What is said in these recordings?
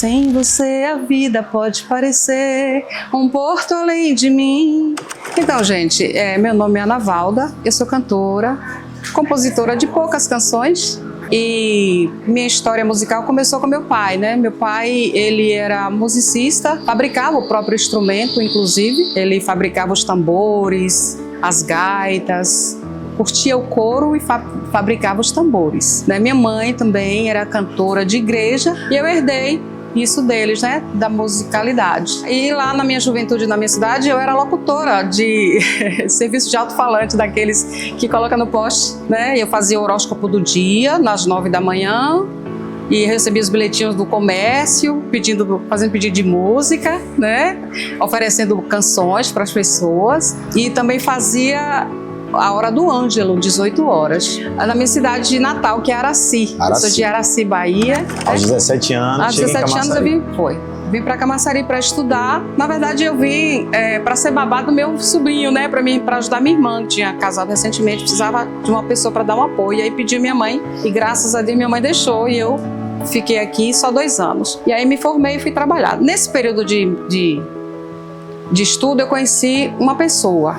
Sem você a vida pode parecer um porto além de mim. Então, gente, meu nome é Ana Valda, eu sou cantora, compositora de poucas canções. E minha história musical começou com meu pai, né? Meu pai, ele era musicista, fabricava o próprio instrumento, inclusive. Ele fabricava os tambores, as gaitas, curtia o coro e fabricava os tambores, né? Minha mãe também era cantora de igreja e eu herdei isso deles, né, da musicalidade. E lá na minha juventude, na minha cidade, eu era locutora de serviço de alto-falante, daqueles que coloca no poste, né? Eu fazia o horóscopo do dia, nas 9 da manhã, e recebia os bilhetinhos do comércio, fazendo pedido de música, né? Oferecendo canções para as pessoas. E também fazia a hora do Ângelo, 18 horas, na minha cidade de Natal, que é Araci. Eu sou de Araci, Bahia. Aos 17 anos, Aos 17 anos eu vim para Camaçari para estudar. Na verdade, eu vim para ser babá do meu sobrinho, né? Para ajudar minha irmã, que tinha casado recentemente, precisava de uma pessoa para dar um apoio. E aí pedi minha mãe, e graças a Deus minha mãe deixou, e eu fiquei aqui só 2 anos. E aí me formei e fui trabalhar. Nesse período de estudo, eu conheci uma pessoa,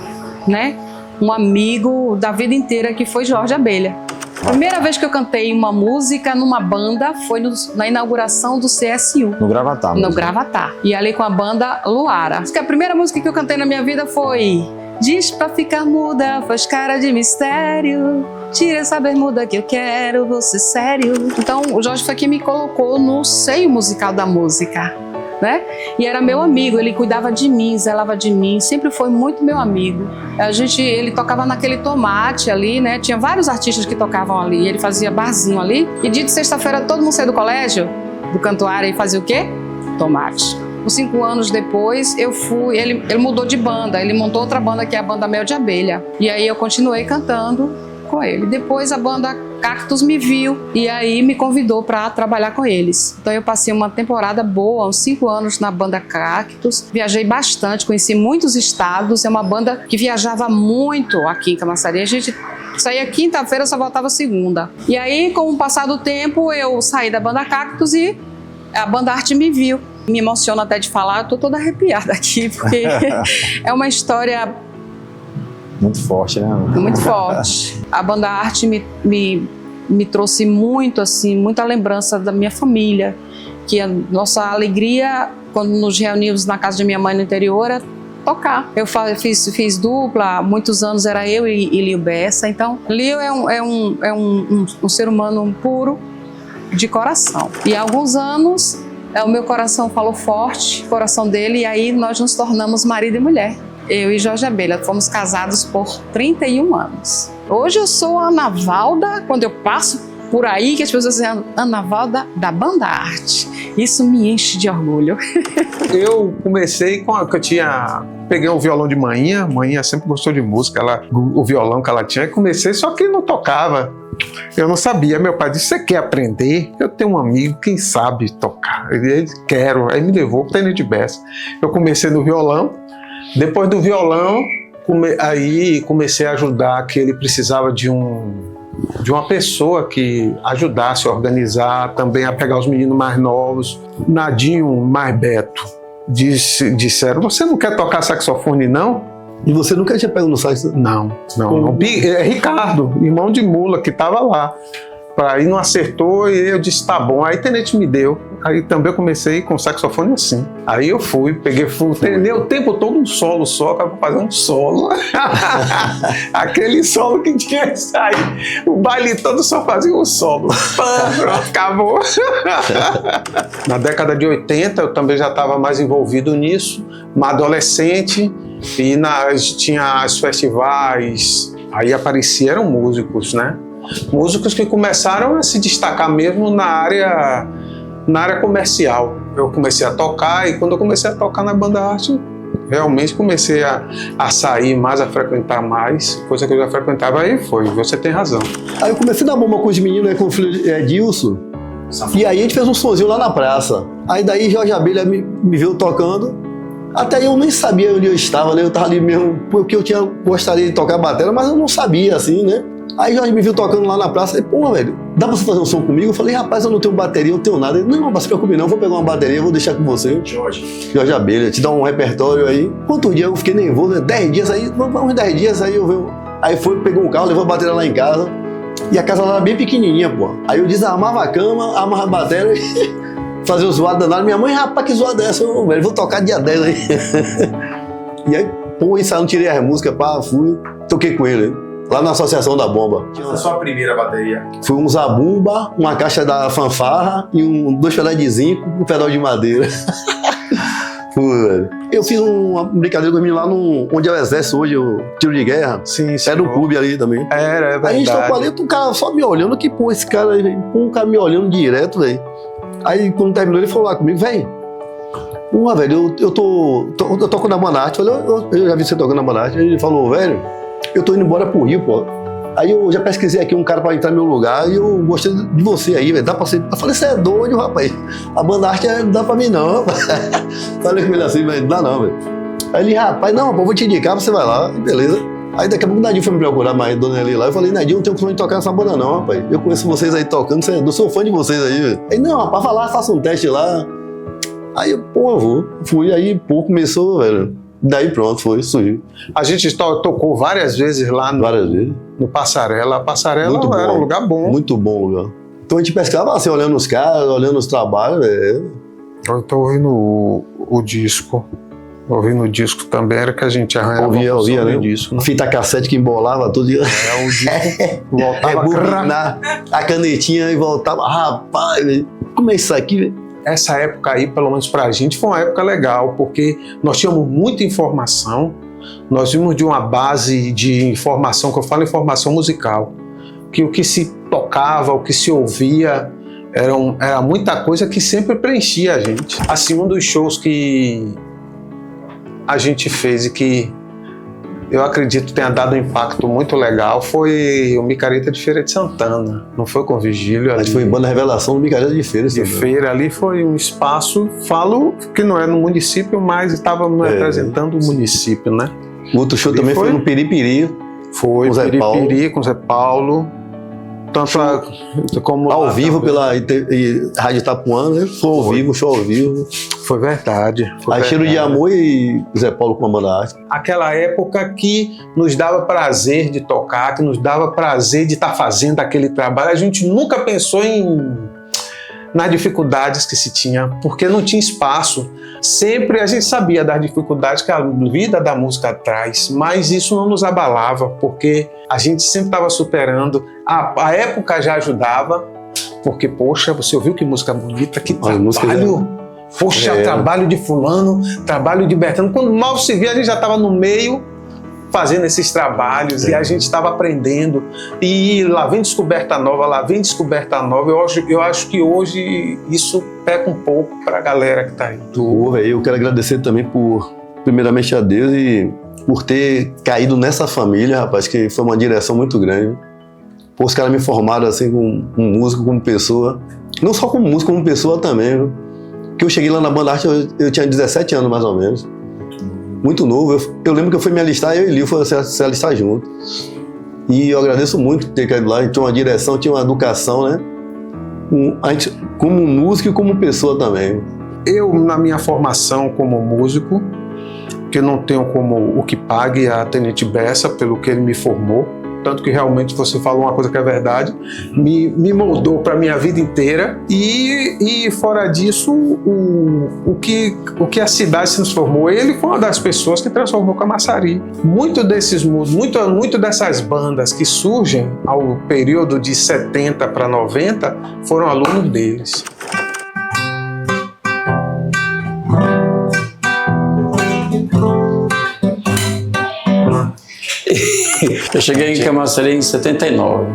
né? Um amigo da vida inteira, que foi Jorge Abelha. A primeira vez que eu cantei uma música numa banda foi na inauguração do CSU. No Gravatar. No Gravatar. E ali com a banda Luara. Acho que a primeira música que eu cantei na minha vida foi Diz pra ficar muda, faz cara de mistério, tira essa bermuda que eu quero, vou ser sério. Então o Jorge foi quem me colocou no seio musical da música, né? E era meu amigo, ele cuidava de mim, zelava de mim, sempre foi muito meu amigo. Ele tocava naquele Tomate ali, né? Tinha vários artistas que tocavam ali, ele fazia barzinho ali. E dia de sexta-feira todo mundo saía do colégio, do Cantuária, e fazia o quê? Tomate. Uns 5 anos depois, ele mudou de banda, ele montou outra banda, que é a banda Mel de Abelha. E aí eu continuei cantando com ele. Depois a banda Cactus me viu e aí me convidou para trabalhar com eles. Então eu passei uma temporada boa, uns 5 anos na banda Cactus. Viajei bastante, conheci muitos estados. É uma banda que viajava muito aqui em Camaçari. A gente saía quinta-feira, só voltava segunda. E aí, com o passar do tempo, eu saí da banda Cactus e a banda Arte me viu. Me emociona até de falar, eu tô toda arrepiada aqui, porque é uma história muito forte, né? Muito forte. A banda Arte me trouxe muito, assim, muita lembrança da minha família, que a nossa alegria, quando nos reunimos na casa de minha mãe no interior, era tocar. Eu fiz dupla, há muitos anos era eu e Lio Bessa. Então, Lio é um ser humano puro, de coração. E há alguns anos, o meu coração falou forte, o coração dele, e aí nós nos tornamos marido e mulher. Eu e Jorge Abelha fomos casados por 31 anos. Hoje eu sou a Ana Valda, quando eu passo por aí, que as pessoas dizem Ana Valda da Banda Arte. Isso me enche de orgulho. Eu comecei peguei um violão de manhã sempre gostou de música, o violão que ela tinha, comecei, só que não tocava. Eu não sabia. Meu pai disse: você quer aprender? Eu tenho um amigo, quem sabe tocar? Ele quero. Aí me levou para o Tenente Bessa. Eu comecei no violão. Depois do violão, aí comecei a ajudar, que ele precisava de uma pessoa que ajudasse a organizar, também a pegar os meninos mais novos. Nadinho mais Beto disseram: você não quer tocar saxofone, não? E você nunca tinha pego no sax? Não. É Ricardo, irmão de Mula, que estava lá. Aí não acertou e eu disse: tá bom. Aí o tenente me deu. Aí também eu comecei com saxofone assim. Aí eu treinei o tempo todo um solo só, para fazer um solo. Aquele solo que tinha que sair. O baile todo só fazia um solo. Pronto, acabou. Na década de 80 eu também já estava mais envolvido nisso. Uma adolescente, e tinha os festivais. Aí eram músicos, né? Músicos que começaram a se destacar mesmo na área comercial. Eu comecei a tocar, e quando eu comecei a tocar na Banda Arte, realmente comecei a sair mais, a frequentar mais, coisa que eu já frequentava. Aí você tem razão. Aí eu comecei a dar bomba com os meninos, né, com o filho Edilson, e aí a gente fez um sonzinho lá na praça. Aí daí Jorge Abelha me viu tocando, até aí eu nem sabia onde eu estava, né? Eu estava ali mesmo, porque eu gostaria de tocar bateria, mas eu não sabia, assim, né? Aí Jorge me viu tocando lá na praça, e pô, velho, dá pra você fazer um som comigo? Eu falei, rapaz, eu não tenho bateria, eu não tenho nada. Ele, não se preocupe não, eu vou pegar uma bateria, eu vou deixar com você. Jorge Abelha, te dá um repertório aí. Quantos dias eu fiquei nervoso, né? 10 dias aí, uns 10 dias aí eu venho. Aí foi, pegou um carro, levou a bateria lá em casa. E a casa lá era bem pequenininha, pô. Aí eu desarmava a cama, amarrava a bateria e fazia o zoado danado. Minha mãe, rapaz, que zoada é essa? Eu, velho, vou tocar dia 10 aí. E aí, pô, ensaiando, tirei as músicas, pá, fui, toquei com ele, lá na Associação da Bomba. Qual foi a sua primeira bateria? Foi um zabumba, uma caixa da fanfarra e 2 pedais de zinco, um pedal de madeira. Foi, velho. Eu fiz uma brincadeira com os meninos lá onde é o exército hoje, o tiro de guerra. Sim, Era um clube ali também. Era, é verdade. Aí a gente tocou ali, o cara só me olhando, que pô, esse cara aí, velho. Pô, o cara me olhando direto, velho. Aí quando terminou, ele falou lá comigo, velho. Velho, eu toco na Banarte. Eu falei, eu já vi você tocando na Banarte. Aí ele falou, velho, eu tô indo embora pro Rio, pô. Aí eu já pesquisei aqui um cara pra entrar no meu lugar e eu gostei de você aí, velho. Dá pra ser. Eu falei, você é doido, rapaz. A Banarte não dá pra mim, não. Falei com ele assim, velho, não dá não, velho. Aí ele, rapaz, não, pô, vou te indicar, você vai lá, beleza. Aí daqui a pouco o Nadinho foi me procurar, mais Dona Eli lá. Eu falei, Nadinho, não tenho opção de tocar nessa banda não, rapaz. Eu conheço vocês aí tocando, eu sou fã de vocês aí, velho. Aí, não, rapaz, vai lá, faça um teste lá. Aí eu, pô, eu vou. Fui, aí, pô, começou, velho. Daí pronto, surgiu. A gente tocou várias vezes lá no Passarela. A Passarela Muito era bom. um lugar bom. Muito bom lugar. Então a gente pescava assim, olhando os caras, olhando os trabalhos, velho. Eu tô ouvindo o disco. Ouvindo o disco também, era que a gente arranhava Ouvia, né? Disco, né? Fita cassete que embolava tudo. O disco voltava Rebobinar a canetinha e voltava. Rapaz, velho, como é isso aqui, velho? Essa época aí, pelo menos pra gente, foi uma época legal, porque nós tínhamos muita informação, nós vimos de uma base de informação, que eu falo informação musical, que o que se tocava, o que se ouvia, era muita coisa que sempre preenchia a gente. Assim, um dos shows que a gente fez e que eu acredito tenha dado um impacto muito legal foi o Micareta de Feira de Santana. Não foi com o Vigílio ali. A gente foi em Banda Revelação do Micareta de Feira. De Feira ali foi um espaço, falo que não é no município, mas estava representando o município, né? O outro show E também foi no Piripiri. Foi com Zé Piripiri, com Zé Paulo. Tanto como Ao lá vivo também. pela Rádio Itapuã, né? Show ao vivo. Foi verdade. Foi Aí Cheiro de verdade. Amor e Zé Paulo com a banda arte. Aquela época que nos dava prazer de tocar, que nos dava prazer de estar fazendo aquele trabalho. A gente nunca pensou nas dificuldades que se tinha, porque não tinha espaço. Sempre a gente sabia das dificuldades que a vida da música traz, mas isso não nos abalava, porque a gente sempre estava superando. A época já ajudava, porque, poxa, você ouviu que música bonita, que trabalho. Poxa, trabalho de fulano, trabalho de Bertano. Quando mal se via, a gente já estava no meio fazendo esses trabalhos e a gente estava aprendendo. E lá vem descoberta nova, lá vem descoberta nova. Eu acho que hoje isso peca um pouco para a galera que está aí. Eu quero agradecer também primeiramente a Deus e por ter caído nessa família, rapaz, que foi uma direção muito grande. Pô, os caras me formaram assim como um músico, como pessoa. Não só como músico, como pessoa também, viu? Que eu cheguei lá na Banda Arte, eu tinha 17 anos mais ou menos. Muito novo. Eu lembro que eu fui me alistar, eu e Lio fomos se alistar junto. E eu agradeço muito ter caído lá. A gente tinha uma direção, tinha uma educação, né? A gente, como músico e como pessoa também. Eu, na minha formação como músico, que eu não tenho como o que pague a Tenente Bessa pelo que ele me formou, tanto que realmente você falou uma coisa que é verdade, me moldou para a minha vida inteira e fora disso, o que a cidade se transformou, ele foi uma das pessoas que transformou Camaçari. Muito dessas bandas que surgem ao período de 70 para 90 foram alunos deles. Eu cheguei em Camaçari em 79,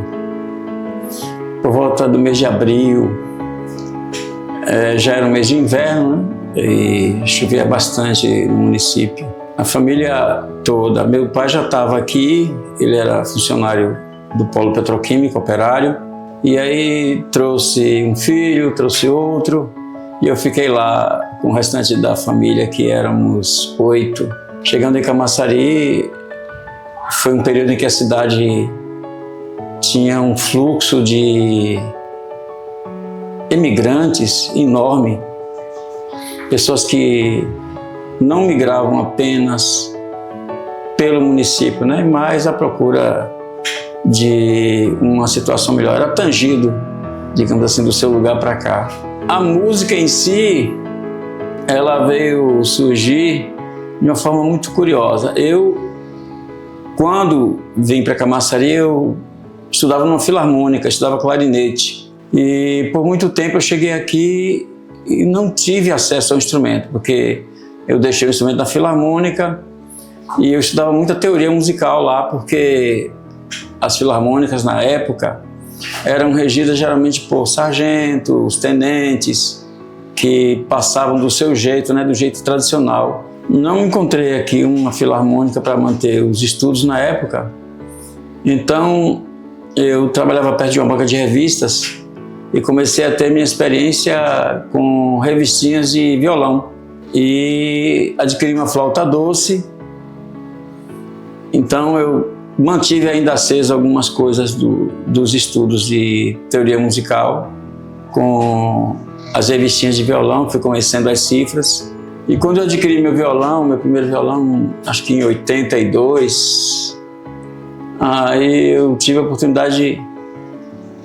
por volta do mês de abril. Já era um mês de inverno, né? E chovia bastante no município. A família toda, meu pai já estava aqui, ele era funcionário do Polo Petroquímico, operário, e aí trouxe um filho, trouxe outro, e eu fiquei lá com o restante da família, que éramos 8. Chegando em Camaçari, foi um período em que a cidade tinha um fluxo de imigrantes enorme, pessoas que não migravam apenas pelo município, né, mas à procura de uma situação melhor, era tangido, digamos assim, do seu lugar para cá. A música em si, ela veio surgir de uma forma muito curiosa. Eu, quando vim para Camaçari, eu estudava numa filarmônica, estudava clarinete. E por muito tempo eu cheguei aqui e não tive acesso ao instrumento, porque eu deixei o instrumento na filarmônica e eu estudava muita teoria musical lá, porque as filarmônicas na época eram regidas geralmente por sargentos, tenentes, que passavam do seu jeito, né, do jeito tradicional. Não encontrei aqui uma filarmônica para manter os estudos na época, então eu trabalhava perto de uma banca de revistas e comecei a ter minha experiência com revistinhas de violão e adquiri uma flauta doce. Então eu mantive ainda aceso algumas coisas dos estudos de teoria musical com as revistinhas de violão, fui conhecendo as cifras. E quando eu adquiri meu primeiro violão, acho que em 82, aí eu tive a oportunidade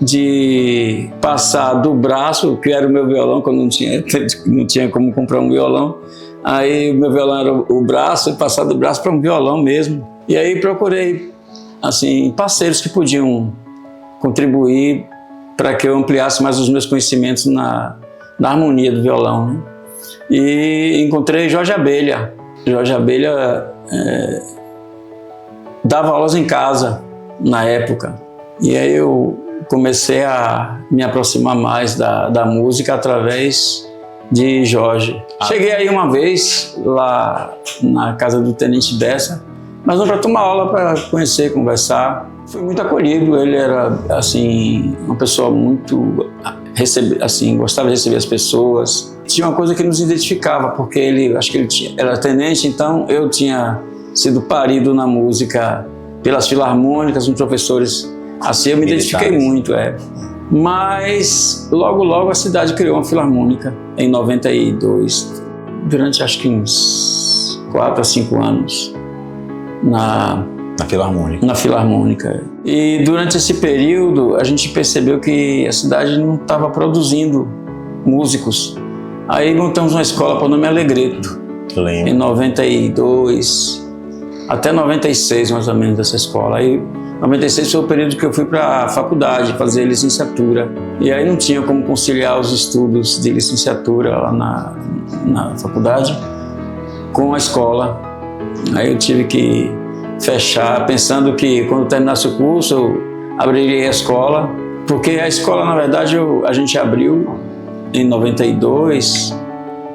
de passar do braço, que era o meu violão, quando não tinha como comprar um violão. Aí o meu violão era o braço, e passar do braço para um violão mesmo. E aí procurei assim, parceiros que podiam contribuir para que eu ampliasse mais os meus conhecimentos na harmonia do violão, né? E encontrei Jorge Abelha. Jorge Abelha dava aulas em casa na época. E aí eu comecei a me aproximar mais da música através de Jorge. Cheguei aí uma vez lá na casa do Tenente Bessa, mas não para tomar aula, para conhecer, conversar. Fui muito acolhido. Ele era assim uma pessoa muito assim, gostava de receber as pessoas. Tinha uma coisa que nos identificava, porque acho que ele era tenente, então eu tinha sido parido na música pelas filarmônicas, uns professores assim, eu me identifiquei muito, Mas logo a cidade criou uma filarmônica em 92, durante acho que uns 4 a 5 anos na Filarmônica. E durante esse período a gente percebeu que a cidade não estava produzindo músicos. Aí montamos uma escola por nome Alegreto, em 92 até 96 mais ou menos, essa escola. Aí 96 foi o período que eu fui para a faculdade fazer licenciatura, e aí não tinha como conciliar os estudos de licenciatura lá na faculdade com a escola. Aí eu tive que fechar, pensando que quando terminasse o curso eu abriria a escola, porque a escola, na verdade, a gente abriu em 92,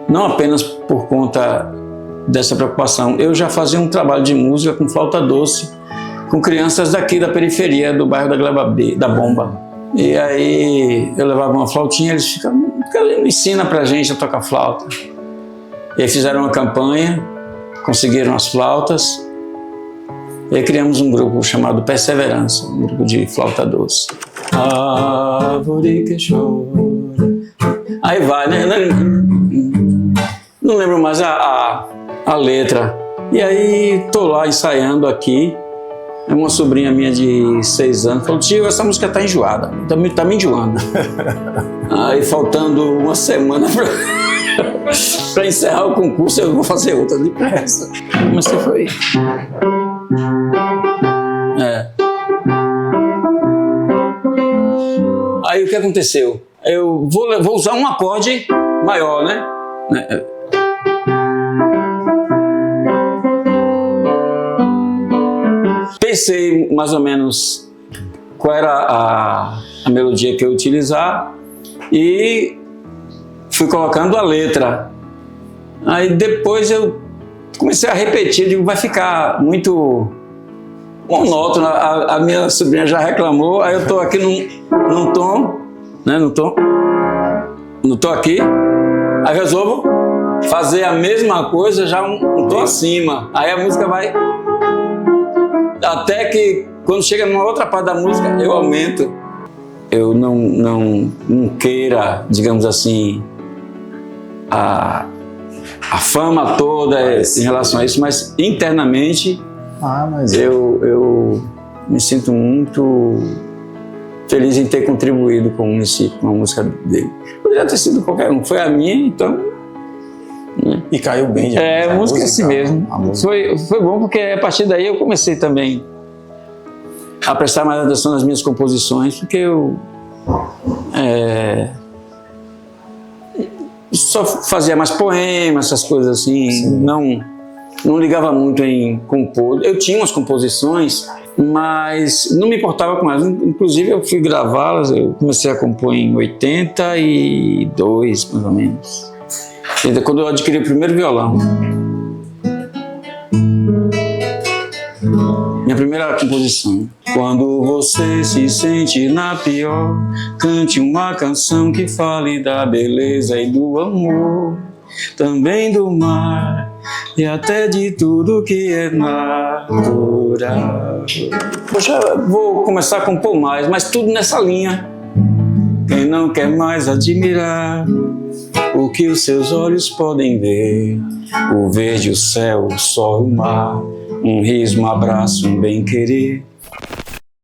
não apenas por conta dessa preocupação. Eu já fazia um trabalho de música com flauta doce, com crianças daqui da periferia, do bairro da Gleba B, da Bomba. E aí eu levava uma flautinha, eles ficavam, ensina pra gente a tocar flauta. E aí fizeram uma campanha, conseguiram as flautas, e aí criamos um grupo chamado Perseverança, um grupo de flauta doce. Árvore que chora. Aí vai, né? Não lembro mais a letra. E aí tô lá ensaiando aqui. Uma sobrinha minha de 6 anos falou: tio, essa música tá enjoada, tá me enjoando. Aí faltando uma semana pra encerrar o concurso, eu vou fazer outra depressa. Mas você foi. Aí o que aconteceu? Eu vou usar um acorde maior, né? Pensei mais ou menos qual era a melodia que eu ia utilizar e fui colocando a letra. Aí depois eu comecei a repetir, digo, vai ficar muito monótono. A minha sobrinha já reclamou, aí eu estou aqui num tom, né? No tom aqui, aí resolvo fazer a mesma coisa já um tom acima. Aí a música vai... Até que Quando chega numa outra parte da música, eu aumento. Eu não queira, digamos assim, a fama toda em relação a isso, mas internamente Mas eu me sinto muito feliz em ter contribuído com o município, com a música dele. Poderia ter sido qualquer um, foi a minha, então... E caiu bem. A música é assim mesmo. A música. Foi bom porque a partir daí eu comecei também a prestar mais atenção nas minhas composições, porque eu só fazia mais poemas, essas coisas assim, não ligava muito em compor. Eu tinha umas composições, mas não me importava com elas. Inclusive eu fui gravá-las, eu comecei a compor em 82, mais ou menos. Quando eu adquiri o primeiro violão. Minha primeira composição. Quando você se sente na pior, cante uma canção que fale da beleza e do amor, também do mar e até de tudo que é natural. Poxa, vou começar a compor mais, mas tudo nessa linha. Quem não quer mais admirar o que os seus olhos podem ver, o verde, o céu, o sol, o mar, um riso, um abraço, um bem-querer.